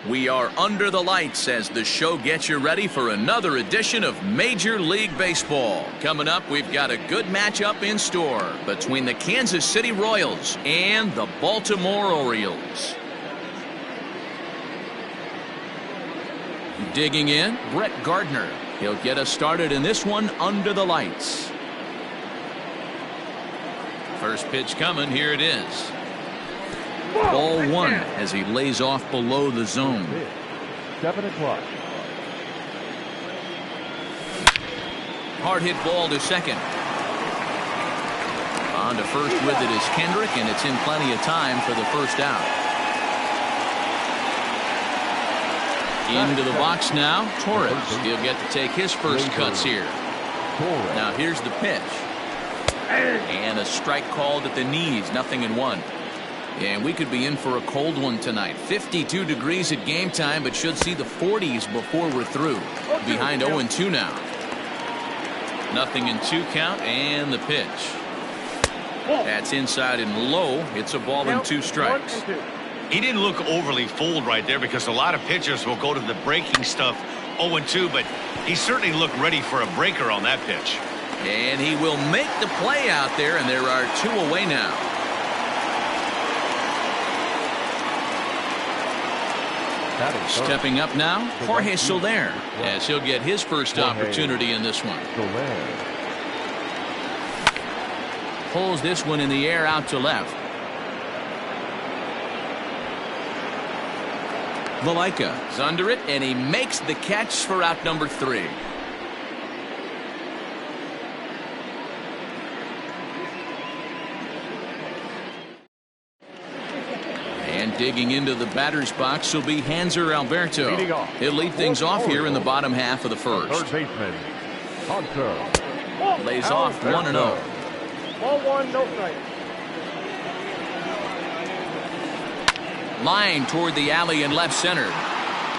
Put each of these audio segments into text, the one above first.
We are under the lights as the show gets you ready for another edition of Major League Baseball. Coming up, we've got a good matchup in store between the Kansas City Royals and the Baltimore Orioles. Digging in, Brett Gardner. He'll get us started in this one under the lights. First pitch coming, here it is. Ball one as he lays off below the zone. 7 o'clock. Hard hit ball to second. On to first with it is Kendrick, and it's in plenty of time for the first out. Into the box now, Torres. He'll get to take his first cuts here. Now here's the pitch. And a strike called at the knees, 0-1. And we could be in for a cold one tonight. 52 degrees at game time, but should see the 40s before we're through. Behind 0-2 now. 0-2 count, and the pitch. That's inside and low. It's a ball and 2 strikes. He didn't look overly fooled right there because a lot of pitchers will go to the breaking stuff 0-2, but he certainly looked ready for a breaker on that pitch. And he will make the play out there, and there are 2 away now. Stepping up now, Jorge Soler, as he'll get his first opportunity in this one. Pulls this one in the air out to left. Valaika is under it, and he makes the catch for out number 3. And digging into the batter's box will be Hanser Alberto. He'll lead things off here in the bottom half of the first. Third baseman, Hunter. Lays off 1-0. Ball 1, no strike. Line toward the alley in left center.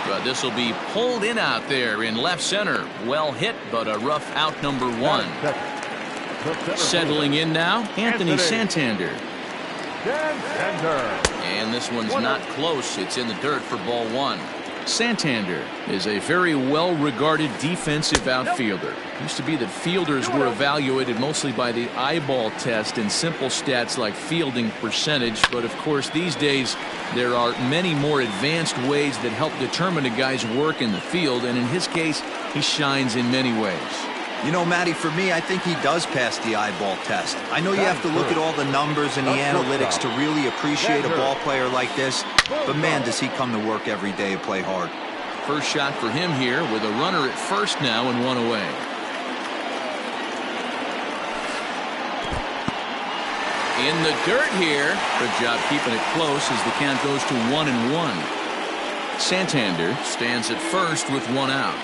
But this will be pulled in out there in left center. Well hit, but a rough out number 1. Settling in now, Anthony Santander. And this one's not close. It's in the dirt for ball 1. Santander is a very well-regarded defensive outfielder. Used to be that fielders were evaluated mostly by the eyeball test and simple stats like fielding percentage. But of course, these days, there are many more advanced ways that help determine a guy's work in the field. And in his case, he shines in many ways. You know, Matty, for me, I think he does pass the eyeball test. I know you have to look at all the numbers and the analytics to really appreciate a ball player like this, but man, does he come to work every day and play hard. First shot for him here with a runner at first now and 1 away. In the dirt here. Good job keeping it close as the count goes to 1-1. Santander stands at first with 1 out.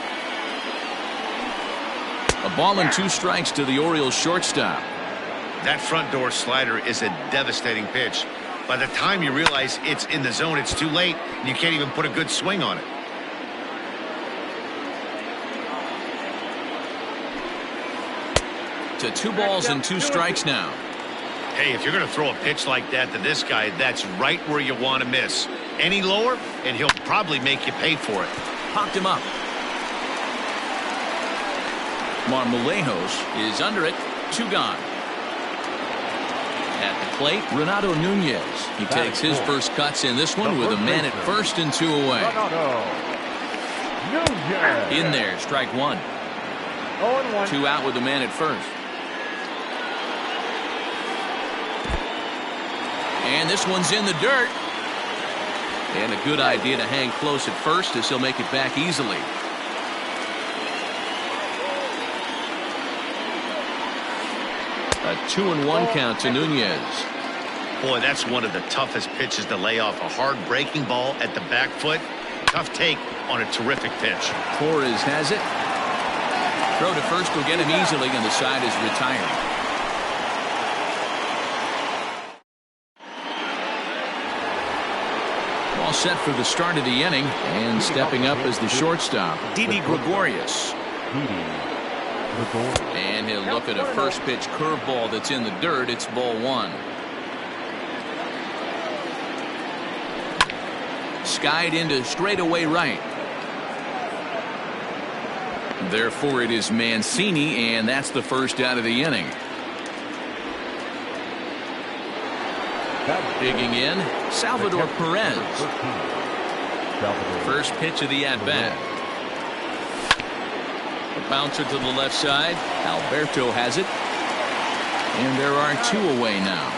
A ball and 2 strikes to the Orioles shortstop. That front door slider is a devastating pitch. By the time you realize it's in the zone, it's too late, and you can't even put a good swing on it. To 2 balls and 2 strikes now. Hey, if you're going to throw a pitch like that to this guy, that's right where you want to miss. Any lower, and he'll probably make you pay for it. Popped him up. Marmolejos is under it. 2 gone. At the plate, Renato Nunez. He takes his first cuts in this one with a man at first and 2 away. In there, strike 1. 2 out with a man at first. And this one's in the dirt. And a good idea to hang close at first as he'll make it back easily. A 2-1 count to Nunez. Boy, that's one of the toughest pitches to lay off. A hard breaking ball at the back foot. Tough take on a terrific pitch. Torres has it. Throw to first will get him easily, and the side is retired. All set for the start of the inning, and stepping up as the shortstop, Didi Gregorius. And he'll look at a first pitch curveball that's in the dirt. It's ball 1. skied into straightaway right. Therefore, it is Mancini, and that's the first out of the inning. Digging in, Salvador Perez. First pitch of the at-bat. A bouncer to the left side. Alberto has it. And there are 2 away now.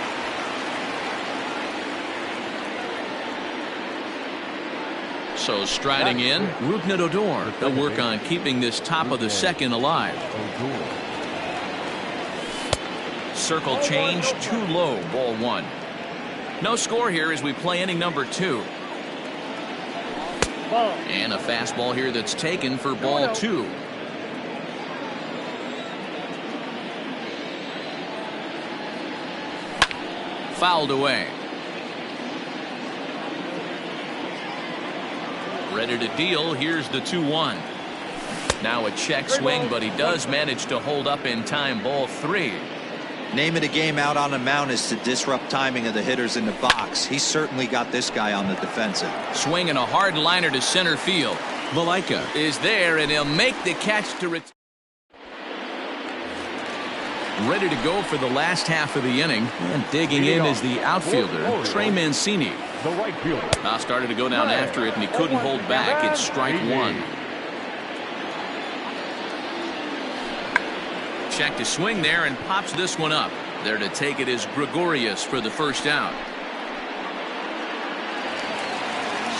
So striding in, Rougned Odor. They'll work on keeping this top of the second alive. Circle change, too low, ball 1. No score here as we play inning number 2. And a fastball here that's taken for ball 2. Fouled away. Ready to deal. Here's the 2-1. Now a check swing, but he does manage to hold up in time. Ball 3. Name of the game out on the mound is to disrupt timing of the hitters in the box. He's certainly got this guy on the defensive. Swinging a hard liner to center field. Malaika is there, and he'll make the catch to return. Ready to go for the last half of the inning, and digging in is the outfielder, Trey Mancini. The right fielder. Started to go down after it, and he couldn't hold back. It's strike 1. Check to swing there and pops this one up. There to take it is Gregorius for the first out.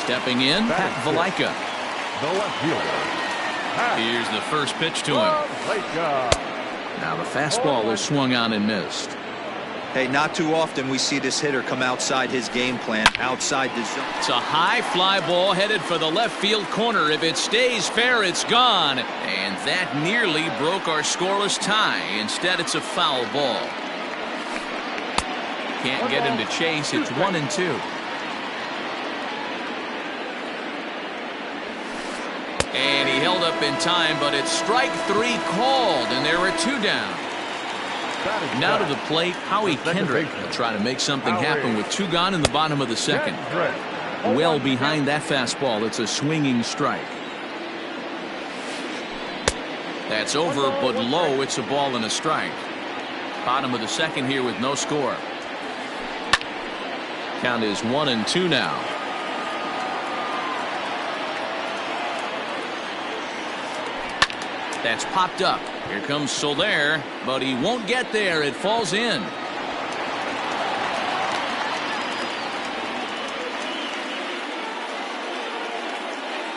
Stepping in, Pat Valaika. The left fielder. Here's the first pitch to him. Now the fastball is swung on and missed. Hey, not too often we see this hitter come outside his game plan, outside the zone. It's a high fly ball headed for the left field corner. If it stays fair, it's gone. And that nearly broke our scoreless tie. Instead, it's a foul ball. Can't get him to chase. It's 1-2. And he held up in time, but it's strike 3 called, and there are 2 down. Now to the plate, Howie Kendrick will try to make something happen with 2 gone in the bottom of the second. Well behind that fastball. It's a swinging strike. That's over, but low. It's a ball and a strike. Bottom of the second here with no score. Count is 1-2 now. That's popped up. Here comes Soler, but he won't get there. It falls in.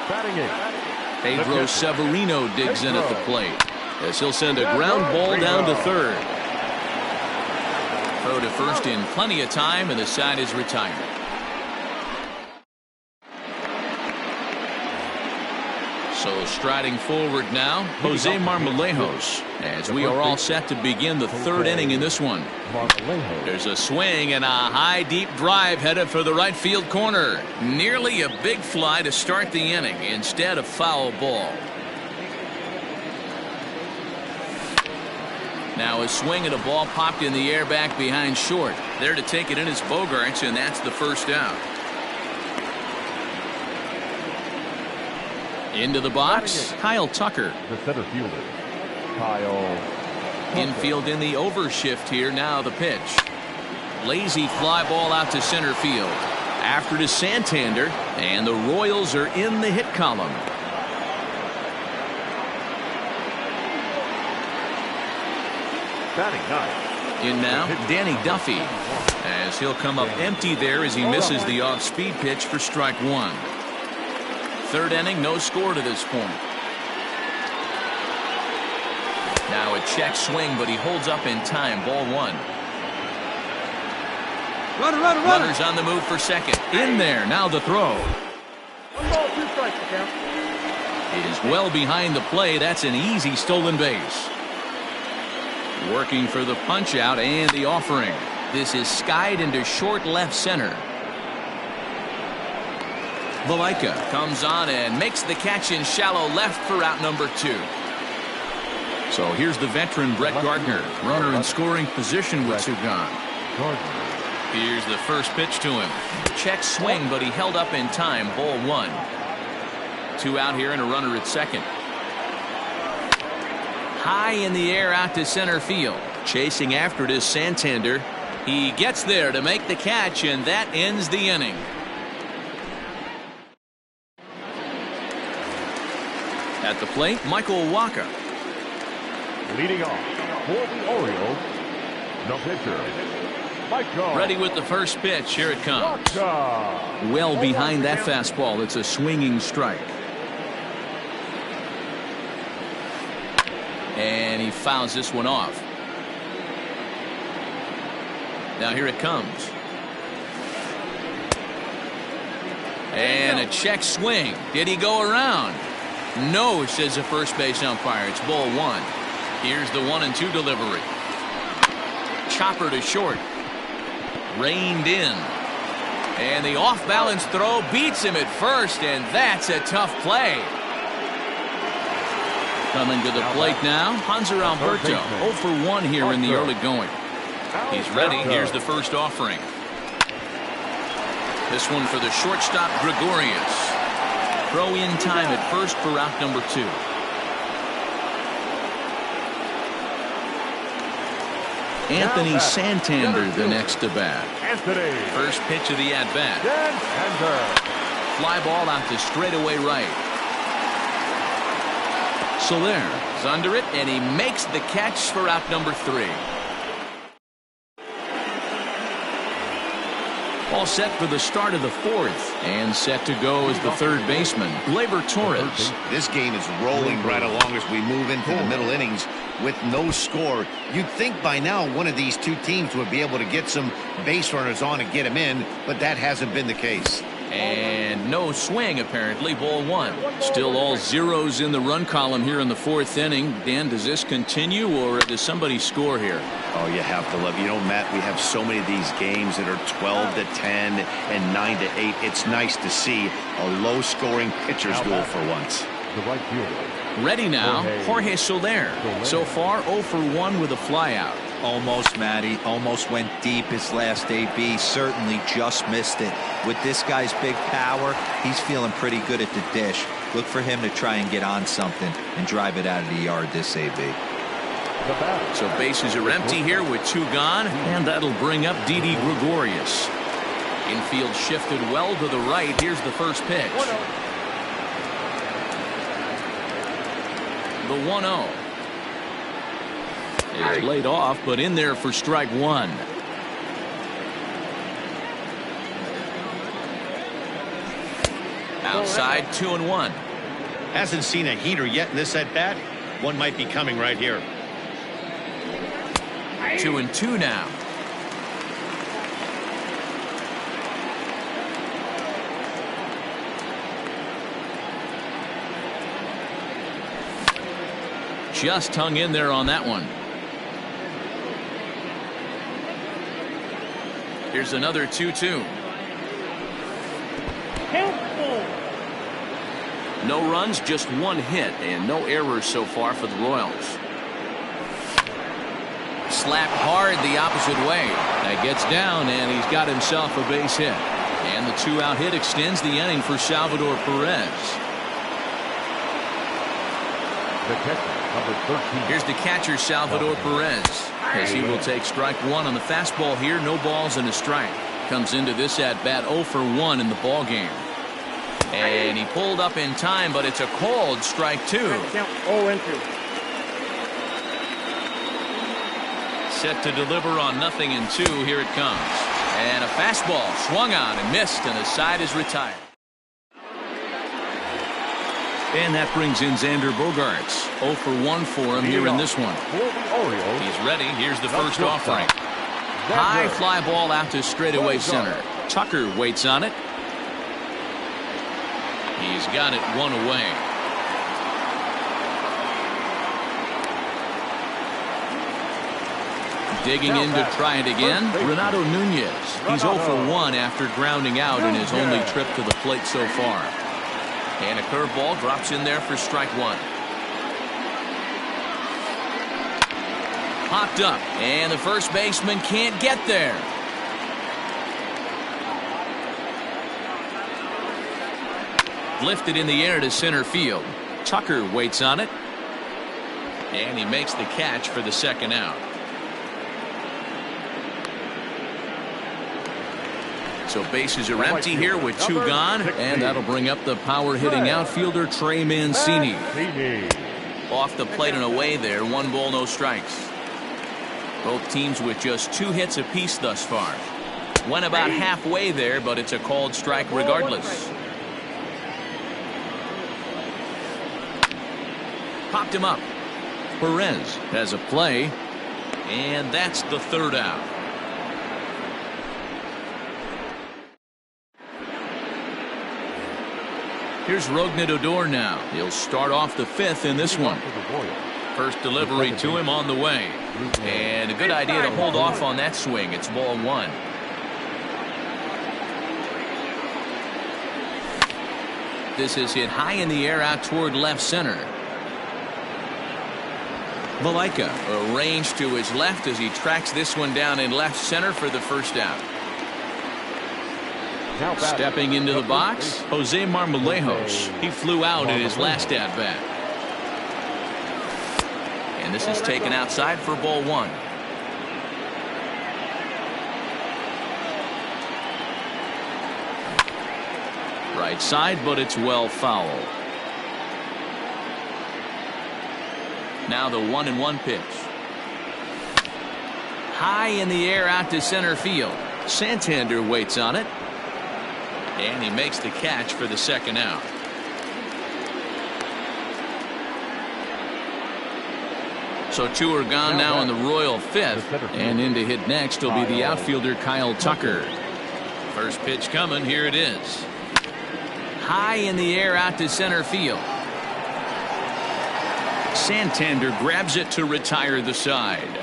Batting it. Pedro Severino digs in at the plate as he'll send a ground ball down to third. Throw to first in plenty of time, and the side is retired. So striding forward now, Jose Marmolejos, as we are all set to begin the 3rd inning in this one. There's a swing and a high deep drive headed for the right field corner. Nearly a big fly to start the inning, instead a foul ball. Now a swing and a ball popped in the air back behind short. There to take it in is Bogaerts, and that's the first out. Into the box, Kyle Tucker. The center fielder, Kyle. Infield in the overshift here. Now the pitch. Lazy fly ball out to center field. After to Santander, and the Royals are in the hit column. Batting ninth. In now, Danny Duffy, as he'll come up empty there as he misses the off-speed pitch for strike 1. 3rd inning, no score to this point. Now a check swing, but he holds up in time. Ball 1. Runners on the move for second. In there. Now the throw. 1 ball, 2 strikes, the count. Is well behind the play. That's an easy stolen base. Working for the punch out and the offering. This is skied into short left center. Valaika comes on and makes the catch in shallow left for out number 2. So here's the veteran Brett Gardner, runner in scoring position with 2 gone. Here's the first pitch to him. Check swing, but he held up in time. Ball 1. 2 out here and a runner at second. High in the air out to center field. Chasing after it is Santander. He gets there to make the catch, and that ends the inning. At the plate, Michael Waka. Leading off for the Orioles, the pitcher, Michael. Ready with the first pitch. Here it comes. Waka. Well behind that fastball. It's a swinging strike. And he fouls this one off. Now here it comes. And a check swing. Did he go around? No, says the first base umpire. It's ball 1. Here's the 1-2 delivery. Chopper to short. Reined in. And the off-balance throw beats him at first, and that's a tough play. Coming to the plate now, Hanser Alberto. 0 for 1 here in the early going. He's ready. Here's the first offering. This one for the shortstop, Gregorius. Throw in time at first for out number 2. Anthony Santander the next to bat. Anthony. First pitch of the at-bat. Santander. Fly ball out to straightaway right. Soler is under it, and he makes the catch for out number 3. All set for the start of the 4th, and set to go is the third baseman, Gleyber Torres. This game is rolling right along as we move into the middle innings with no score. You'd think by now one of these two teams would be able to get some base runners on and get them in, but that hasn't been the case. And no swing, apparently. Ball 1. Still all zeros in the run column here in the 4th inning. Dan, does this continue, or does somebody score here? Oh, you have to love. You know, Matt, we have so many of these games that are 12 to 10 and 9 to 8. It's nice to see a low-scoring pitcher's duel for once. The right fielder. Ready now, Jorge Soler. So far, 0 for 1 with a flyout. Almost, Matty. Almost went deep his last AB. Certainly just missed it. With this guy's big power, he's feeling pretty good at the dish. Look for him to try and get on something and drive it out of the yard this AB. So bases are empty here with 2 gone, and that'll bring up Didi Gregorius. Infield shifted well to the right. Here's the first pitch. The 1-0. It's laid off, but in there for strike 1. Outside, 2-1. Hasn't seen a heater yet in this at-bat. One might be coming right here. 2-2 now. Just hung in there on that one. Here's another 2-2. No runs, just 1 hit, and no errors so far for the Royals. Slapped hard the opposite way. That gets down, and he's got himself a base hit. And the 2-out hit extends the inning for Salvador Perez. The catcher, number 13. Here's the catcher, Salvador Perez, as he will take strike 1 on the fastball here. No balls and a strike. Comes into this at-bat 0 for 1 in the ball game. And he pulled up in time, but it's a called strike 2. Count 0-2. Set to deliver on 0-2. Here it comes. And a fastball swung on and missed, and the side is retired. And that brings in Xander Bogaerts. 0 for 1 for him here in this one. He's ready. Here's the first offering. High fly ball out to straightaway center. Tucker waits on it. He's got it 1 away. Digging in to try it again, Renato Nunez. He's 0 for 1 after grounding out in his only trip to the plate so far. And a curveball drops in there for strike 1. Popped up, and the first baseman can't get there. lifted in the air to center field. Tucker waits on it. And he makes the catch for the second out. So bases are empty here with two gone, and that'll bring up the power-hitting outfielder Trey Mancini. Off the plate and away there, 1 ball, no strikes. Both teams with just 2 hits apiece thus far. Went about halfway there, but it's a called strike regardless. Popped him up. Perez has a play, and that's the third out. Here's Rougned Odor now. He'll start off the 5th in this one. First delivery to him on the way. And a good idea to hold off on that swing. It's ball 1. This is hit high in the air out toward left center. Valaika arranged to his left as he tracks this one down in left center for the first out. Stepping into the box, Jose Marmolejos. He flew out in his last at-bat. And this is taken outside for ball 1. Right side, but it's well foul. Now the 1-1 pitch. High in the air out to center field. Santander waits on it. And he makes the catch for the second out. So 2 are gone now in the Royal 5th. And in to hit next will be the outfielder Kyle Tucker. First pitch coming. Here it is. High in the air out to center field. Santander grabs it to retire the side.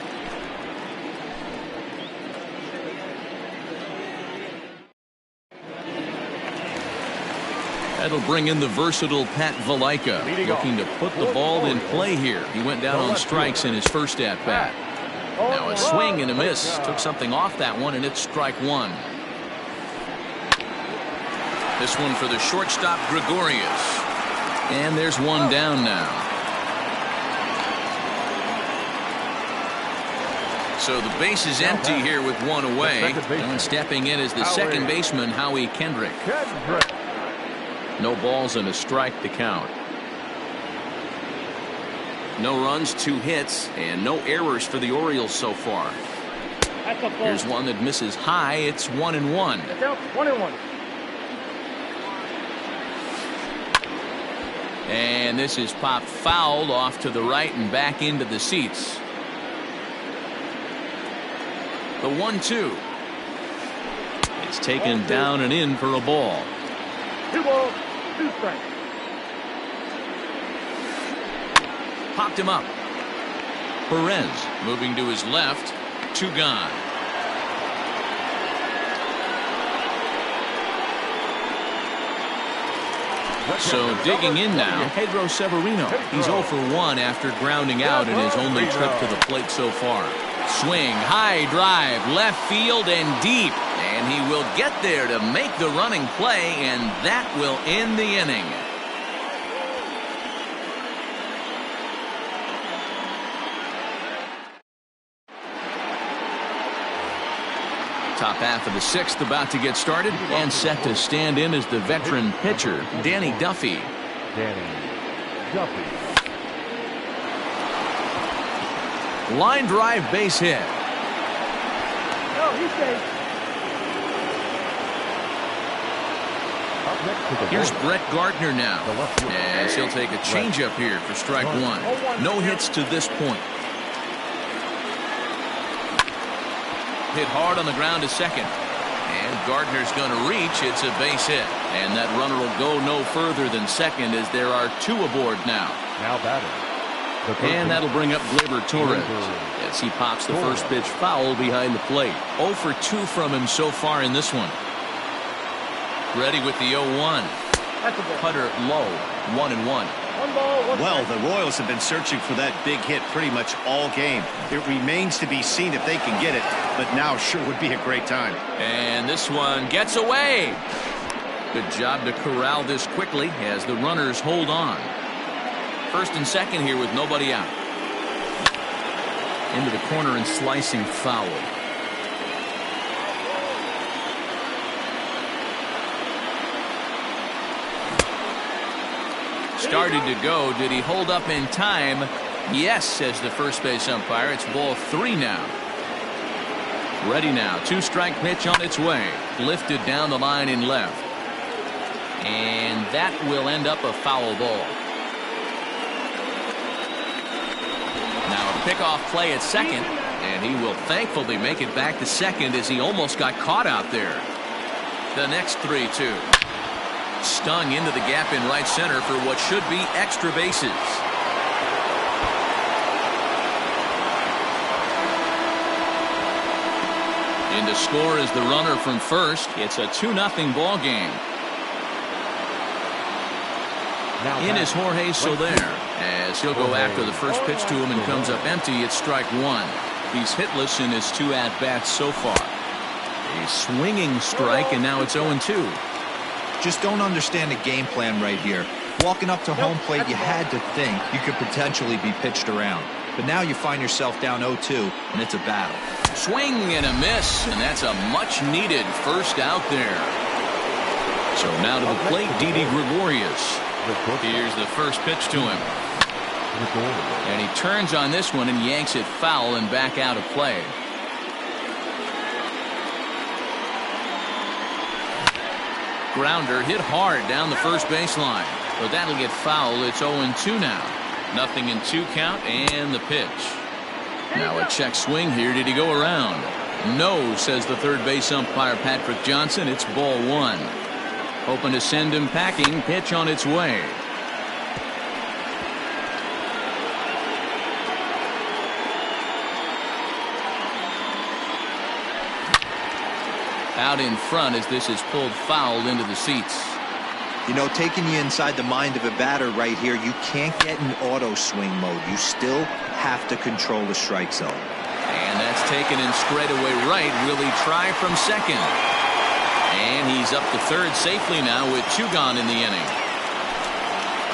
That'll bring in the versatile Pat Valaika, looking to put the ball in play here. He went down on strikes in his first at-bat. Now a swing and a miss. Took something off that one, and it's strike 1. This one for the shortstop, Gregorius. And there's one down now. So the base is empty here with 1 away. And stepping in is the second baseman, Howie Kendrick. No balls and a strike to count. No runs, 2 hits, and no errors for the Orioles so far. Here's one that misses high. It's 1-1. 1-1. And this is popped fouled off to the right and back into the seats. The 1-2. It's taken down and in for a ball. 2 balls, 2 strikes. Popped him up. Perez moving to his left. 2 gone. So digging in now, Pedro Severino. He's 0 for 1 after grounding out in his only trip to the plate so far. Swing, high drive, left field and deep. And he will get there to make the running play, and that will end the inning. Top half of the 6th about to get started, and set to stand in as the veteran pitcher, Danny Duffy. Line drive, base hit. No, he's safe. Here's Brett Gardner now, as he'll take a changeup here for strike 1. No hits to this point. Hit hard on the ground to second. And Gardner's going to reach. It's a base hit. And that runner will go no further than second as there are 2 aboard now. Now batting. And that'll bring up Gleyber Torres as he pops the first pitch foul behind the plate. 0 for 2 from him so far in this one. Ready with the 0-1. Putter low. 1-1. 1 ball, 1 Well, strike. the Royals have been searching for that big hit pretty much all game. It remains to be seen if they can get it, but now sure would be a great time. And this one gets away. Good job to corral this quickly as the runners hold on. First and second here with nobody out. Into the corner and slicing foul. Started to go. Did he hold up in time? Yes, says the first base umpire. It's ball 3 now. Ready now. 2-strike pitch on its way. Lifted down the line in left. And that will end up a foul ball. Now a pickoff play at second. And he will thankfully make it back to second as he almost got caught out there. The next 3-2. Stung into the gap in right center for what should be extra bases. In to score is the runner from first. It's a 2-0 ball game. In is Jorge Soler as he'll go after the first pitch to him and comes up empty. It's strike 1. He's hitless in his 2 at-bats so far. A swinging strike, and now it's 0-2. Just don't understand the game plan right here. Walking up to home plate, you had to think you could potentially be pitched around. But now you find yourself down 0-2, and it's a battle. Swing and a miss, and that's a much-needed first out there. So now to the plate, Didi Gregorius. Here's the first pitch to him. And he turns on this one and yanks it foul and back out of play. Grounder hit hard down the first baseline, but that'll get foul. It's 0-2 now. 0-2 count and the pitch. Now a check swing here. Did he go around? No, says the third base umpire Patrick Johnson. It's ball 1. Hoping to send him packing. Pitch on its way. Out in front as this is pulled foul into the seats. You know, taking you inside the mind of a batter right here, you can't get in auto swing mode. You still have to control the strike zone. And that's taken in straightaway right. Will he try from second? And he's up to third safely now with 2 gone in the inning.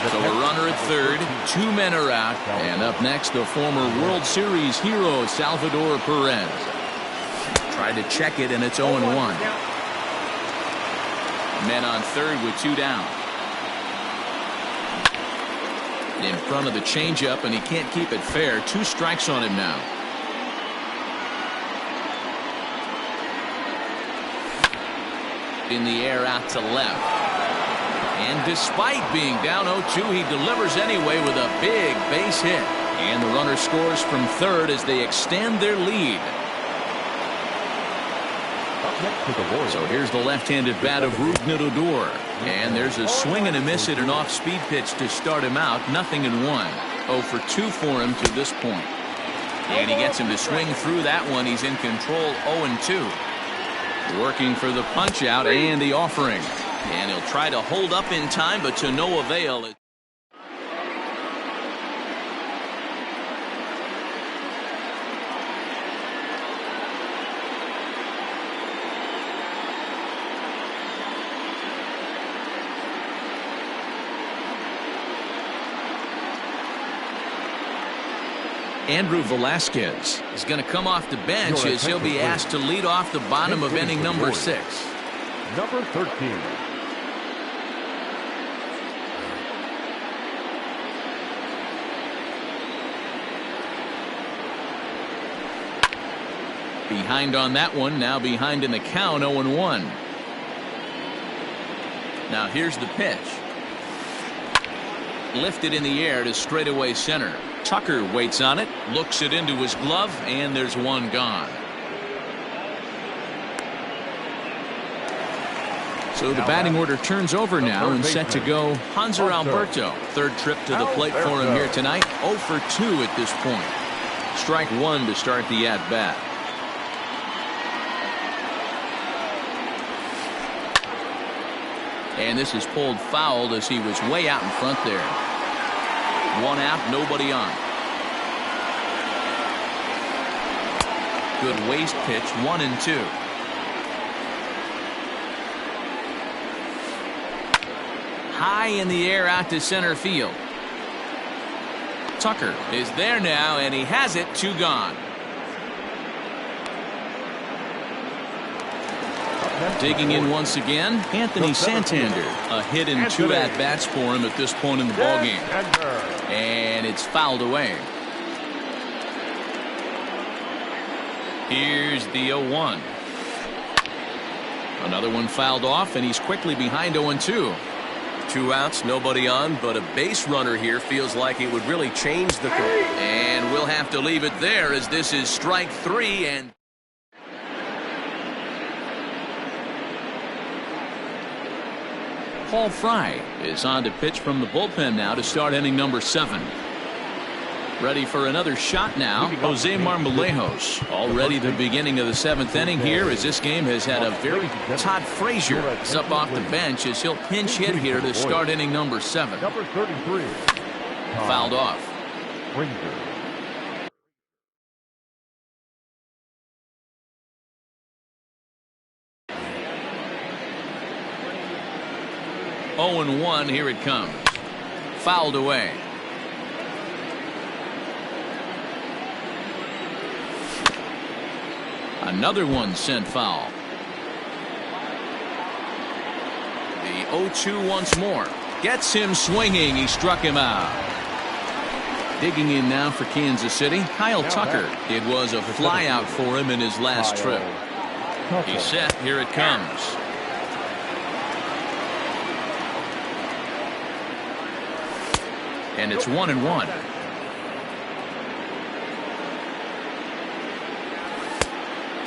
So a runner at third, 2 men are out, and up next the former World Series hero Salvador Perez. Tried to check it, and it's 0-1. Men on third with 2 down. In front of the changeup, and he can't keep it fair. 2 strikes on him now. In the air out to left. And despite being down 0-2, he delivers anyway with a big base hit. And the runner scores from third as they extend their lead. So here's the left-handed bat of Rougned Odor. And there's a swing and a miss at an off-speed pitch to start him out. 0-1. 0 for 2 for him to this point. And he gets him to swing through that one. He's in control. 0-2. Working for the punch out and the offering. And he'll try to hold up in time, but to no avail. Andrew Velasquez is going to come off the bench as he'll be asked to lead off the bottom of inning number 6. Number 13. Behind on that one, now behind in the count, 0-1. Now here's the pitch. Lifted in the air to straightaway center. Tucker waits on it, looks it into his glove, and there's 1 gone. So the batting order turns over now and set to go Hanser Alberto. Third trip to the plate for him here tonight. 0 for 2 at this point. Strike 1 to start the at-bat. And this is pulled foul as he was way out in front there. 1 out, nobody on. Good waste pitch, 1-2. high in the air out to center field. Tucker is there now, and he has it. 2 gone. Digging in once again, Anthony Santander. A hit and 2 at-bats for him at this point in the ballgame. And it's fouled away. Here's the 0-1. Another one fouled off, and he's quickly behind 0-2. 2 outs, nobody on, but a base runner here feels like it would really change the... And we'll have to leave it there, as this is strike 3. And Paul Fry is on to pitch from the bullpen now to start inning number 7. Ready for another shot now, Jose Marmolejos. Already the beginning of the 7th inning here, as this game has had a very... Todd Frazier is up off the bench as he'll pinch hit here to start inning number 7. Number 33. Fouled off. Frazier. Oh, 0-1, here it comes. Fouled away. Another one sent foul. The 0-2 once more. Gets him swinging. He struck him out. Digging in now for Kansas City, Kyle Tucker. It was a flyout for him in his last trip. He's set. Here it comes. And it's 1-1.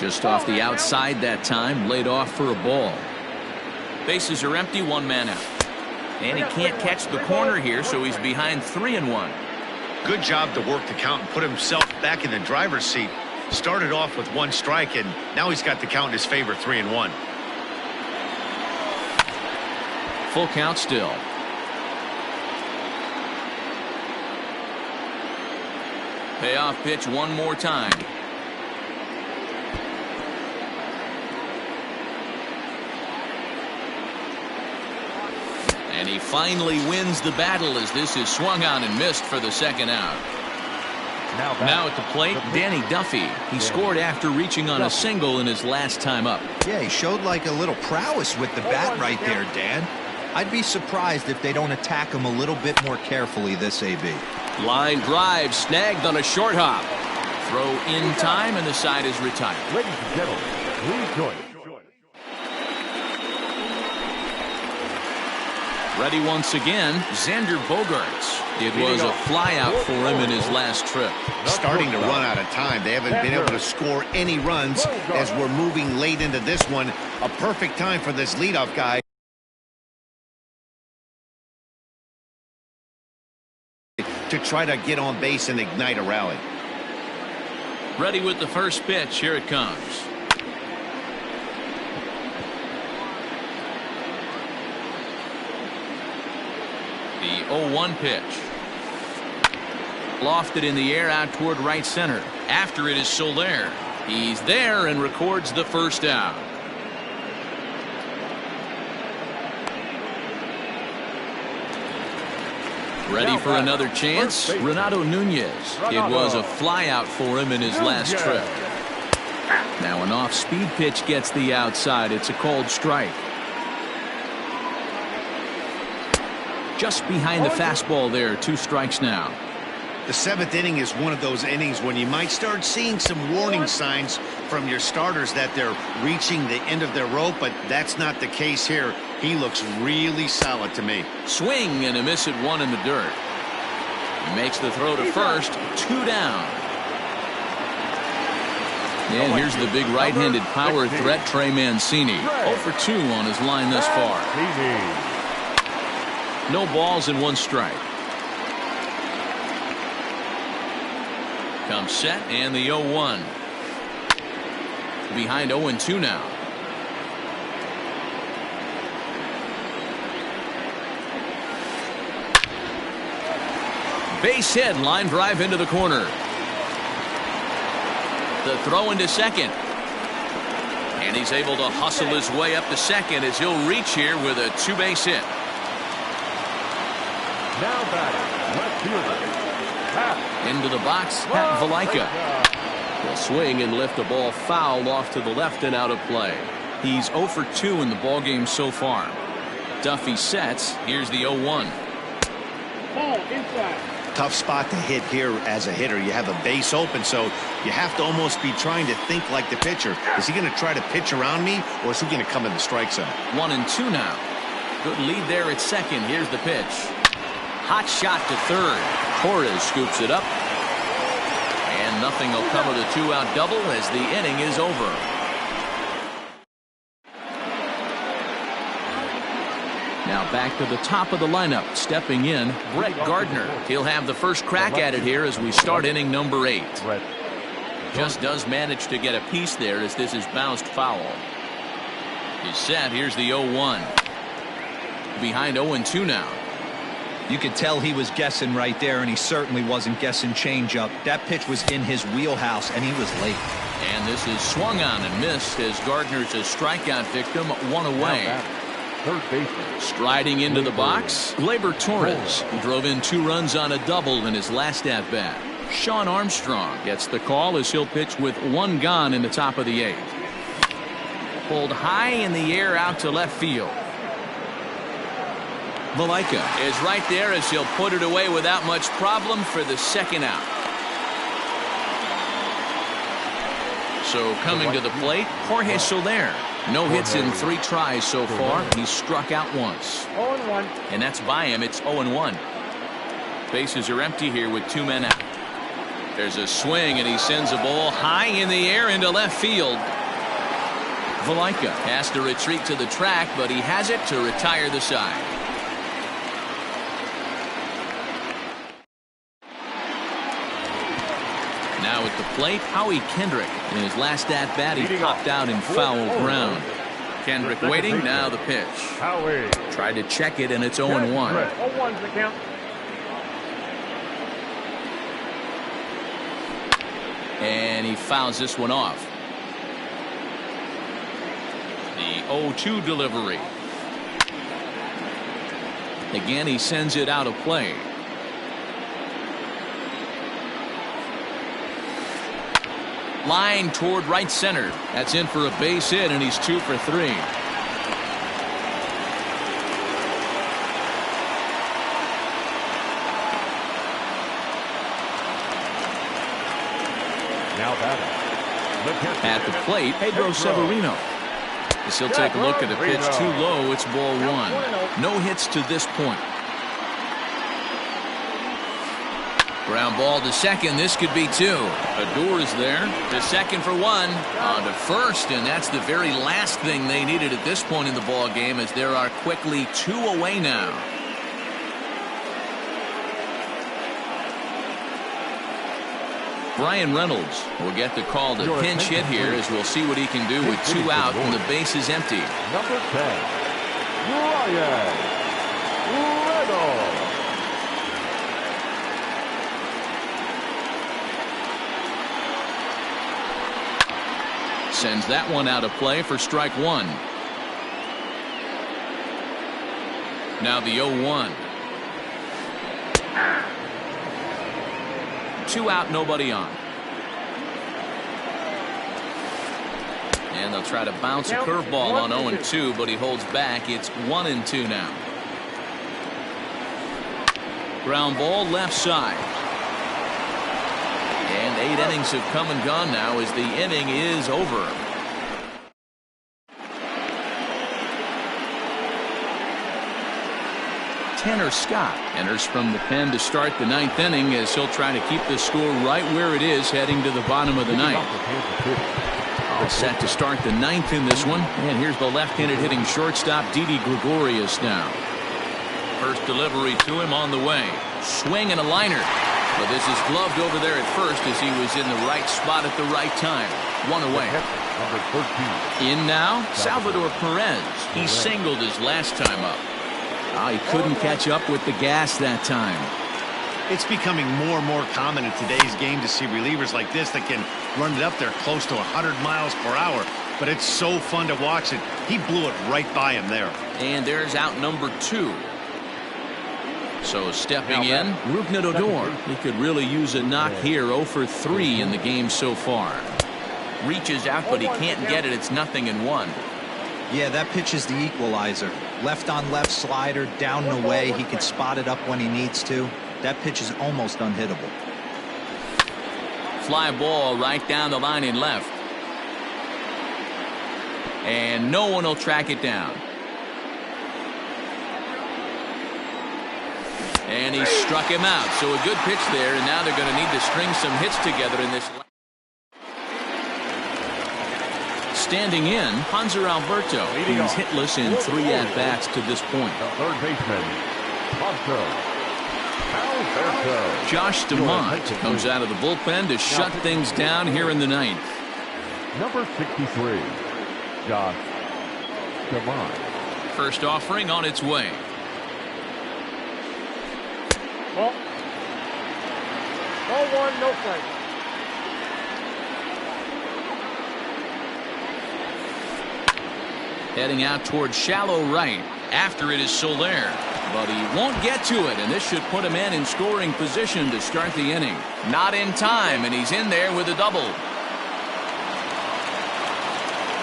Just off the outside that time, laid off for a ball. Bases are empty, 1 man out. And he can't catch the corner here, so he's behind 3-1. Good job to work the count and put himself back in the driver's seat. Started off with 1 strike, and now he's got the count in his favor, 3-1. Full count still. Payoff pitch one more time. And he finally wins the battle, as this is swung on and missed for the 2nd out. Now at the plate, Danny Duffy. He scored after reaching on a single in his last time up. Yeah, he showed like a little prowess with the bat right there, Dan. I'd be surprised if they don't attack him a little bit more carefully this AB. Line drive snagged on a short hop. Throw in time, and the side is retired. Ladies and gentlemen, please join us. Ready once again, Xander Bogaerts. It was a flyout for him in his last trip. Starting to run out of time. They haven't been able to score any runs as we're moving late into this one. A perfect time for this leadoff guy to try to get on base and ignite a rally. Ready with the first pitch. Here it comes. The 0-1 pitch. Lofted in the air out toward right center. After it is Soler. He's there and records the first out. Ready for another chance? Renato Nunez. It was a flyout for him in his last trip. Now an off-speed pitch gets the outside. It's a called strike. Just behind the fastball there. 2 strikes now. The 7th inning is one of those innings when you might start seeing some warning signs from your starters that they're reaching the end of their rope, but that's not the case here. He looks really solid to me. Swing and a miss at 1 in the dirt. He makes the throw to first. 2 down. And here's the big right-handed power threat, Trey Mancini. 0 for 2 on his line thus far. No balls and 1 strike. Comes set and the 0-1. Behind 0-2 now. Base hit, line drive into the corner. The throw into second. And he's able to hustle his way up to second as he'll reach here with a 2-base hit. Now batting, left fielder. Pat. Into the box, Pat Valaika. Will swing and lift a ball foul off to the left and out of play. He's 0 for 2 in the ballgame so far. Duffy sets. Here's the 0-1. Ball inside. Tough spot to hit here as a hitter. You have a base open, so you have to almost be trying to think like the pitcher. Is he going to try to pitch around me, or is he going to come in the strike zone? 1-2 now. Good lead there at second. Here's the pitch. Hot shot to third. Torres scoops it up. And nothing will come of the 2-out double as the inning is over. Now back to the top of the lineup. Stepping in, Brett Gardner. He'll have the first crack at it here as we start inning number 8. Just does manage to get a piece there as this is bounced foul. He's set. Here's the 0-1. Behind 0-2 now. You could tell he was guessing right there, and he certainly wasn't guessing changeup. That pitch was in his wheelhouse, and he was late. And this is swung on and missed as Gardner's a strikeout victim, 1 away. Third baseman. Striding into the box, Gleyber Torres. He drove in 2 runs on a double in his last at-bat. Sean Armstrong gets the call as he'll pitch with 1 gone in the top of the 8th. Pulled high in the air out to left field. Valaika is right there as he'll put it away without much problem for the second out. So coming to the plate, Jorge Soler. No hits in 3 tries so far. He's struck out once. 0-1. And that's by him. It's 0-1. Bases are empty here with 2 men out. There's a swing and he sends a ball high in the air into left field. Valaika has to retreat to the track, but he has it to retire the side. Now at the plate, Howie Kendrick. In his last at-bat, he popped out in foul ground. Kendrick waiting, now the pitch. Howie. Tried to check it, and it's 0-1. 0-1's the count. And he fouls this one off. The 0-2 delivery. Again, he sends it out of play. Line toward right center. That's in for a base hit, and he's 2 for 3. Now batting. At the plate, Pedro Severino. As he'll take a look at the pitch too low, it's ball 1. No hits to this point. Ground ball to second. This could be 2. Adore is there. To second for 1. On to first, and that's the very last thing they needed at this point in the ball game, as there are quickly 2 away now. Brian Reynolds will get the call to pinch hit here, as we'll see what he can do with 2 out and the base is empty. Number 10, Brian Reynolds. Sends that one out of play for strike 1. Now the 0-1. 2 out, nobody on. And they'll try to bounce a curveball on 0-2, but he holds back. It's 1-2 now. Ground ball left side. And 8 innings have come and gone now as the inning is over. Tanner Scott enters from the pen to start the 9th inning, as he'll try to keep the score right where it is heading to the bottom of the 9th. All set to start the 9th in this one. And here's the left-handed hitting shortstop, Didi Gregorius now. First delivery to him on the way. Swing and a liner. But this is gloved over there at first as he was in the right spot at the right time. 1 away. Number 13. In now, Salvador Perez. He singled his last time up. He couldn't catch up with the gas that time. It's becoming more and more common in today's game to see relievers like this that can run it up there close to 100 miles per hour. But it's so fun to watch it. He blew it right by him there. And there's out number 2. So stepping in, Odor. He could really use a knock here. 0 for 3 in the game so far. Reaches out, but he can't get it. It's 0-1. Yeah, that pitch is the equalizer. Left on left slider, down and away. He can spot it up when he needs to. That pitch is almost unhittable. Fly ball right down the line in left. And no one will track it down. And he struck him out. So a good pitch there, and now they're going to need to string some hits together in this. Standing in, Hanser Alberto. He's hitless in 3 at-bats to this point. The third baseman, Hanser Alberto. Josh DeMont comes out of the bullpen to shut things down here in the 9th. Number 63, Josh DeMont. First offering on its way. Ball 1, no strike. Heading out towards shallow right. After it is Soler. But he won't get to it, and this should put him in scoring position to start the inning. Not in time, and he's in there with a double.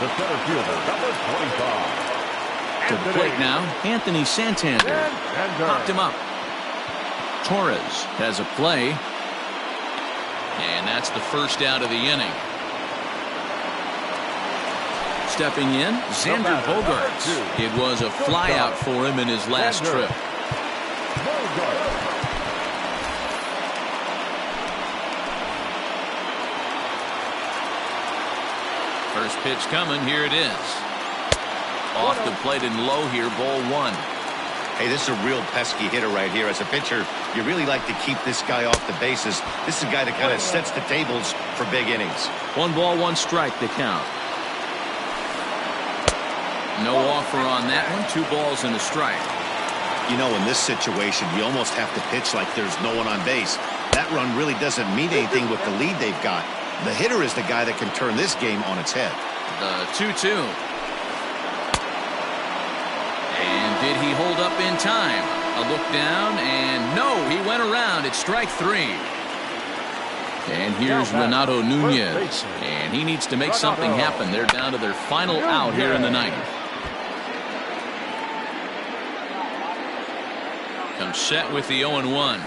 The center fielder, number 25. To the plate now, Anthony Santander. Popped him up. Torres has a play. And that's the first out of the inning. Stepping in, Xander Bogaerts. It was a flyout for him in his last trip. First pitch coming, here it is. Off the plate and low here, ball 1. Hey, this is a real pesky hitter right here. As a pitcher, you really like to keep this guy off the bases. This is a guy that kind of sets the tables for big innings. 1 ball, 1 strike to count. No offer on that one. 2 balls and a strike. You know, in this situation, you almost have to pitch like there's no one on base. That run really doesn't mean anything with the lead they've got. The hitter is the guy that can turn this game on its head. The 2-2. And did he hold up in time? A look down, and no, he went around. It's strike 3. And here's Renato Nunez. And he needs to make something happen. They're down to their final out here in the 9th. Comes set with the 0-1.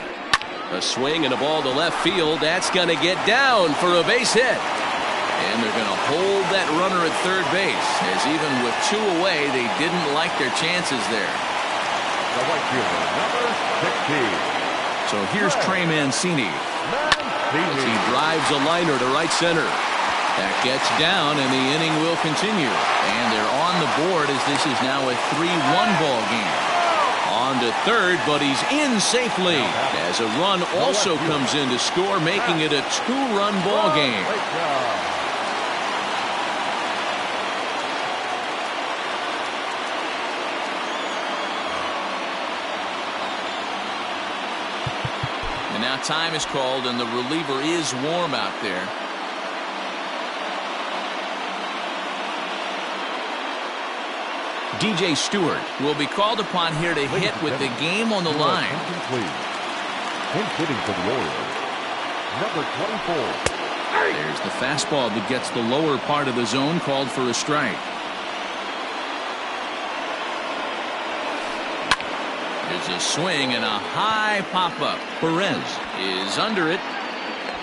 A swing and a ball to left field. That's going to get down for a base hit. And they're going to hold that runner at third base, as even with 2 away, they didn't like their chances there. The right fielder, number 16. So here's Trey Mancini. As he drives a liner to right center. That gets down, and the inning will continue. And they're on the board as this is now a 3-1 ball game. On to third, but he's in safely as a run also comes in to score, making it a 2-run ball game. And now time is called, and the reliever is warm out there. DJ Stewart will be called upon here to hit with the game on the line. Hitting for the Orioles, number 24. There's the fastball that gets the lower part of the zone, called for a strike. There's a swing and a high pop-up. Perez is under it,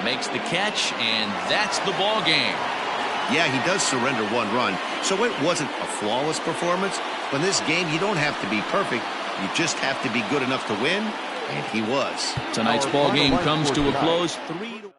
makes the catch, and that's the ball game. Yeah, he does surrender 1 run, so it wasn't a flawless performance. But in this game, you don't have to be perfect. You just have to be good enough to win, and he was. Tonight's ball game comes to a close. 3-1.